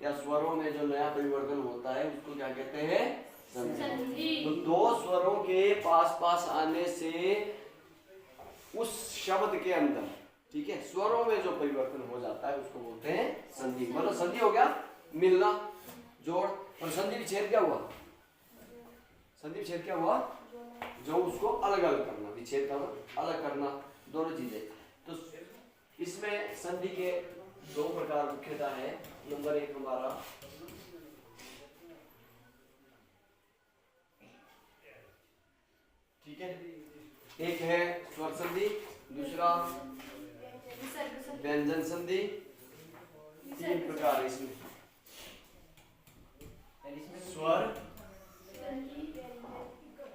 या स्वरों में जो नया परिवर्तन होता है उसको क्या कहते हैं? संधि। तो दो स्वरों के पास पास आने से उस शब्द के अंदर, ठीक है, स्वरों में जो परिवर्तन हो जाता है उसको बोलते हैं संधि। मतलब संधि हो गया मिलना, जोड़, और संधि विच्छेद क्या हुआ? संधि विच्छेद क्या हुआ? जो उसको अलग अलग करना, विच्छेद करना, अलग करना, दोनों चीजें। तो इसमें संधि के दो प्रकार मुख्यतः है। नंबर एक हमारा ठीक है, एक है स्वर संधि, दूसरा व्यंजन संधि। तीन प्रकार है इसमें, स्वर,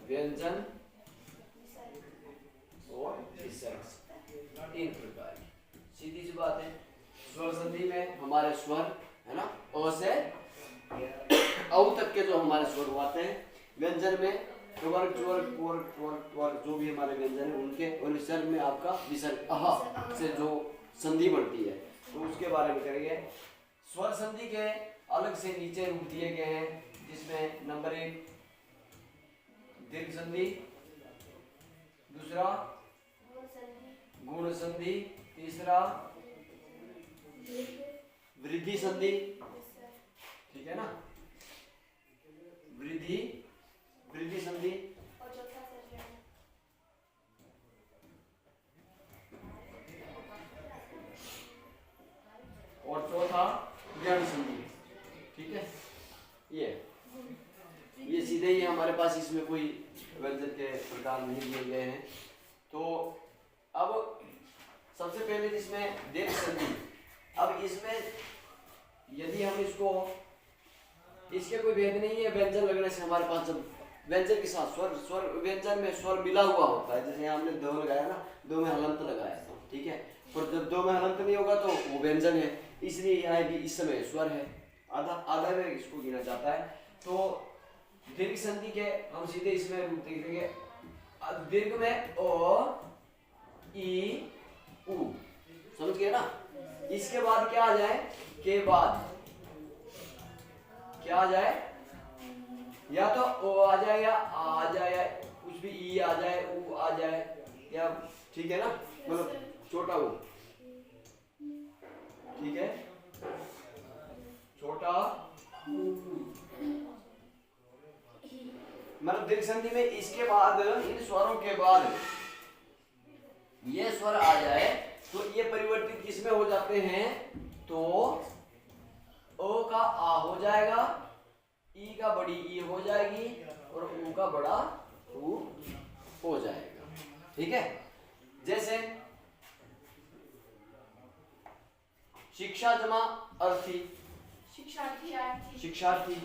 व्यंजन और विसर्ग, तीन प्रकार की। सीधी सी बात है, स्वर संधि में हमारे स्वर है ना, अ से औ तक के जो हमारे स्वर आते हैं। व्यंजन में वर्ग वर्ग वर्ग वर्ग वर्ग जो भी हमारे व्यंजन है उनके, और विसर्ग में आपका विसर्ग अह से जो संधि बढ़ती है तो उसके बारे में करेंगे। स्वर संधि के अलग से नीचे रूप दिए गए हैं, जिसमें नंबर एक दीर्घ संधि, दूसरा गुण संधि, तीसरा वृद्धि संधि, ठीक है ना, वृद्धि वृद्धि संधि, और चौथा व्यंजन संधि, ठीक है। ये सीधे ही हमारे पास, इसमें कोई व्यंजन के प्रकार नहीं दिए गए हैं। तो अब सबसे पहले जिसमें दीर्घ संधि, अब इसमें यदि हम इसको, इसके कोई भेद नहीं है व्यंजन लगने से। हमारे पास जब व्यंजन के साथ स्वर, स्वर व्यंजन में स्वर मिला हुआ होता है, जैसे हमने दो लगाया ना, दो में हलंत लगाया था, ठीक है, पर जब दो में हलंत नहीं होगा तो वो व्यंजन है, इसलिए यहाँ भी इस समय स्वर है, आधा आधा में इसको गिना जाता है। तो दीर्घ संधि के हम सीधे इसमें रूप देखेंगे। दीर्घ में ओ ई उ, समझ गए ना। इसके बाद क्या आ जाए? के बाद क्या आ जाए? या तो ओ आ जाए या आ जाए, कुछ भी ई आ जाए, उ आ जाए, या ठीक है ना, मतलब छोटा उ, ठीक है, छोटा मतलब दीर्घ संधि में इसके बाद, इन स्वरों के बाद ये स्वर आ जाए तो ये परिवर्तित किसमें हो जाते हैं? तो ओ का आ हो जाएगा, ई का बड़ी ई हो जाएगी, और ऊ का बड़ा ऊ हो जाएगा, ठीक है। जैसे शिक्षा जमा अर्थी, शिक्षार्थी,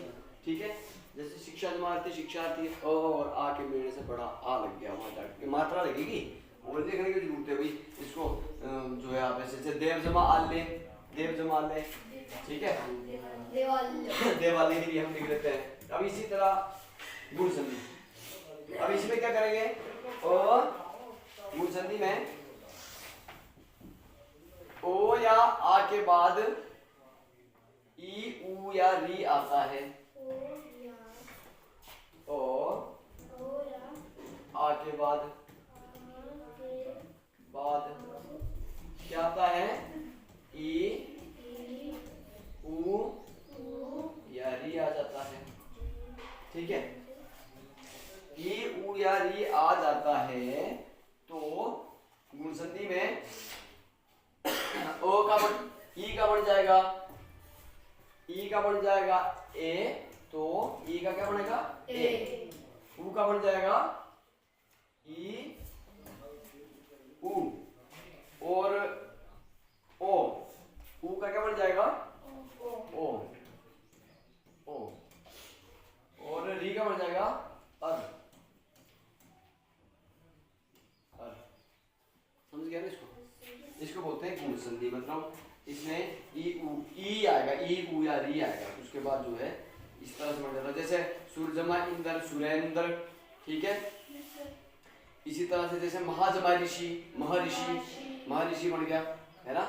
ठीक है, जैसे शिक्षा जमा अर्थी शिक्षार्थी, अ और आ के मिलने से बड़ा आ लग गया, वहां जाके मात्रा लगेगी, और देखने की जरूरत है भाई इसको। जो है आप ऐसे देव जमा आले, देव जमा आले, ठीक है, देवालय भी हम लिख लेते हैं। अब इसी तरह गुण संधि, अब इसमें क्या करेंगे? और गुण संधि में ओ या आ के बाद ई उ या री आता है, और आ के बाद क्या आता है? ई उ या री आ जाता है, ठीक है। ई उ या री आ जाता है तो गुण संधि में ओ का बन, ई का बन जाएगा, ई का बन जाएगा ए, तो ई का क्या बनेगा? ए। उ का बन जाएगा ई उ, और ओ, उ का क्या बन जाएगा? ओ, ओ, और री का बन जाएगा अर, अर, समझ गया ना इसको? इसको बोलते हैं गुण संधि। मतलब इसमें ई उ, ई आएगा, ई उ या री आएगा, उसके बाद जो है इस तरह से बन जाता है। जैसे सूर्यजमा इंद्र, सुरेंद्र, ठीक है। इसी तरह से जैसे महाजमा ऋषि, महर्षि, महर्षि बन गया, है ना।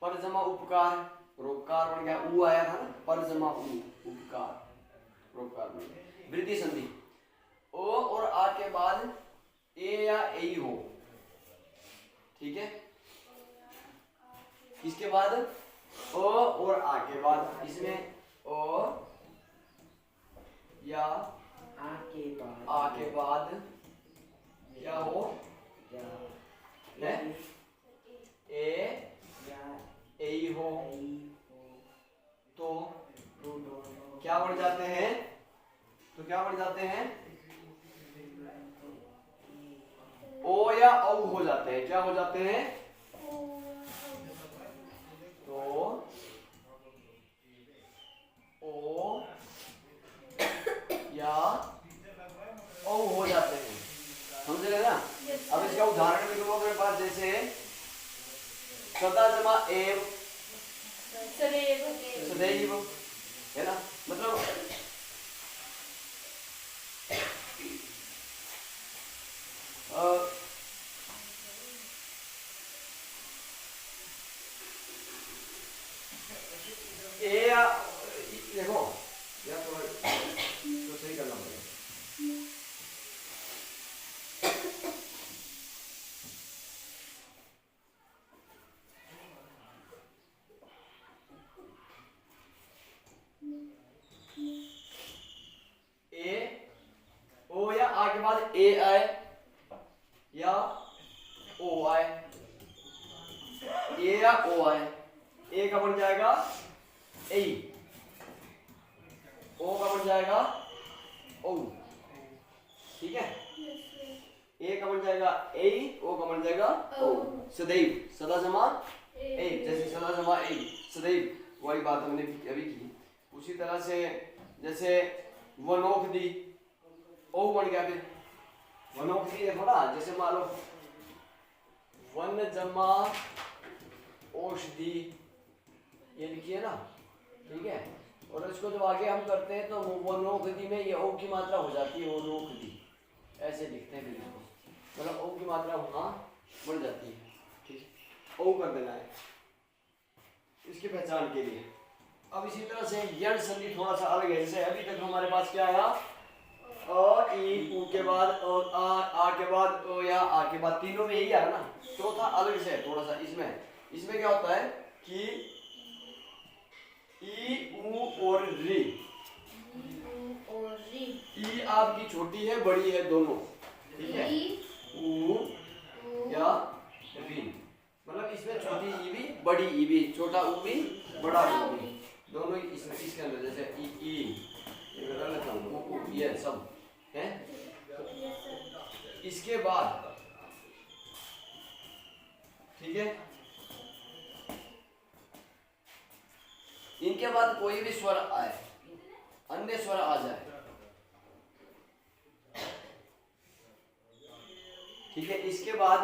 परजमा उपकार, रोकार बन गया, ऊ आया था ना, पर जमा ऊ, उपकार, रोकार बन गया। वृद्धि संधि ओ और आ के बाद ए या ए हो, ठीक है। इसके बाद ओ और आ के बाद इसमें ओ या आ के बाद क्या हो, या ए ए हो, तो क्या बन जाते हैं, तो क्या बन जाते हैं, ओ या औ हो जाते हैं। क्या हो जाते हैं, तो ओ या औ हो जाते हैं, समझ रहे ना। अब इसका उदाहरण लिखो मेरे पास, जैसे सदा जमा एव सदैव, है ना, मतलब ए या देखो या तो सही करना पड़ेगा। ए ओ या आ के बाद ए आए या ओ आए, ए या ओ आए, ए का बन जाएगा ए, ओ का बन जाएगा ओ, ठीक है। ए का बन जाएगा ए, ओ का बन जाएगा ओ। सदैव, सदा जमा ए, जैसे सदा जमा ए सदैव, वही बात हमने अभी की। उसी तरह से जैसे वनोक दी, ओ बन गया, फिर वनोक दी देखो ना, जैसे मान लो वन जमा औषधि, ये लिखिए ना, ठीक है। और इसको जब आगे हम करते हैं तो वनोकदी में ये ओ की मात्रा हो जाती है, वनोकदी ऐसे लिखते हैं फिर इसको, मतलब ओ की मात्रा वहाँ बढ़ जाती है, ठीक है। ओ कर देना है इसकी पहचान के लिए। अब इसी तरह से यण संधि थोड़ा सा अलग है, जैसे अभी तक हमारे पास क्या आया, अ ई उ के बाद और आ के बाद ओ या आ के बाद, तीनों में यही आ रहा ना। चौथा अलग से थोड़ा सा, इसमें क्या होता है कि ई उ और री, ई आपकी छोटी है बड़ी है दोनों, ठीक है। उ या री, मतलब इसमें छोटी ई भी बड़ी ई भी, छोटा उ भी बड़ा उ भी, दोनों इसके अंदर, जैसे ई ये सब है। इसके बाद ठीक है, इनके बाद कोई भी स्वर आए, अन्य स्वर आ जाए, ठीक है। इसके बाद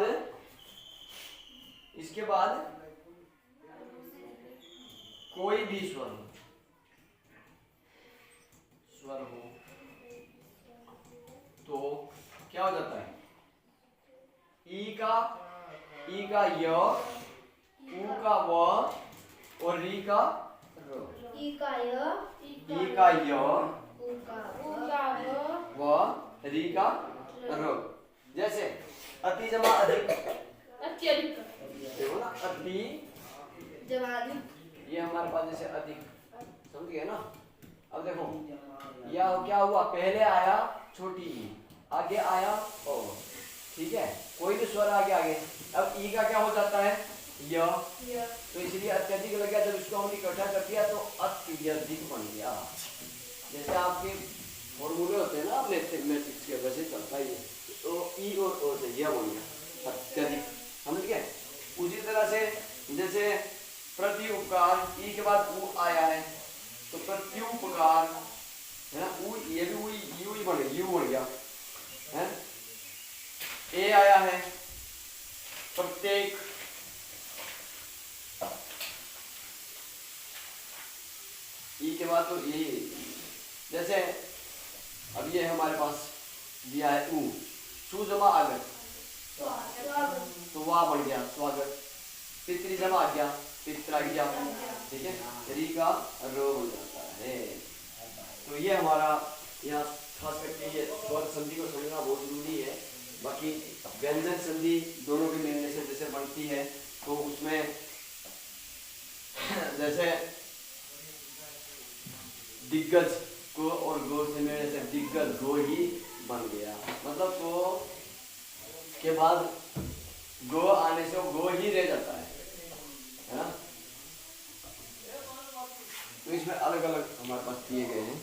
कोई भी स्वर हो तो क्या हो जाता है, ई का य, उ का व और री का र, ई का य व री का र। जैसे अति जमा अधिक, देखो ना, अति जमा अधिक, ये हमारे पास जैसे अधिक, समझ गए ना। अब देखो यह क्या हुआ, पहले आया छोटी ई, आगे आया ओ, ठीक है, कोई भी स्वर आगे आगे। अब ई का क्या हो जाता है, य, तो इसलिए अत्यधिक लग गया, जब इसको हमने इकट्ठा कर दिया तो अत्यधिक बन गया। जैसे आपके फॉर्मूले होते हैं ना मैथमेटिक्स के, वैसे चलता ही है, तो ई और ओ से यह बन गया अत्यधिक, समझ गए। उसी तरह से जैसे प्रति उपकार, ई के बाद उ आया है तो प्रत्युपकार है ना, उ ये भी यू ही बन गया, यू बन गया है। ए आया है प्रत्येक, ई के बाद तो यही, जैसे अब ये हमारे पास दिया है उ, सु जमा आगत तो वाह बन गया स्वागत, पितरी जमा आ गया पित्राज्ञा, ठीक है, री का रो हो जाता है। तो ये हमारा यहाँ खास करके ये स्वर संधि को समझना बहुत जरूरी है। बाकी व्यंजन संधि दोनों के मिलने से जैसे बनती है, तो उसमें जैसे दिग्गज को और गो से मिलने से दिग्गज गो ही बन गया, मतलब गो के बाद गो आने से वो गो ही रह जाता है ना। तो इसमें अलग अलग हमारे पास किए गए हैं।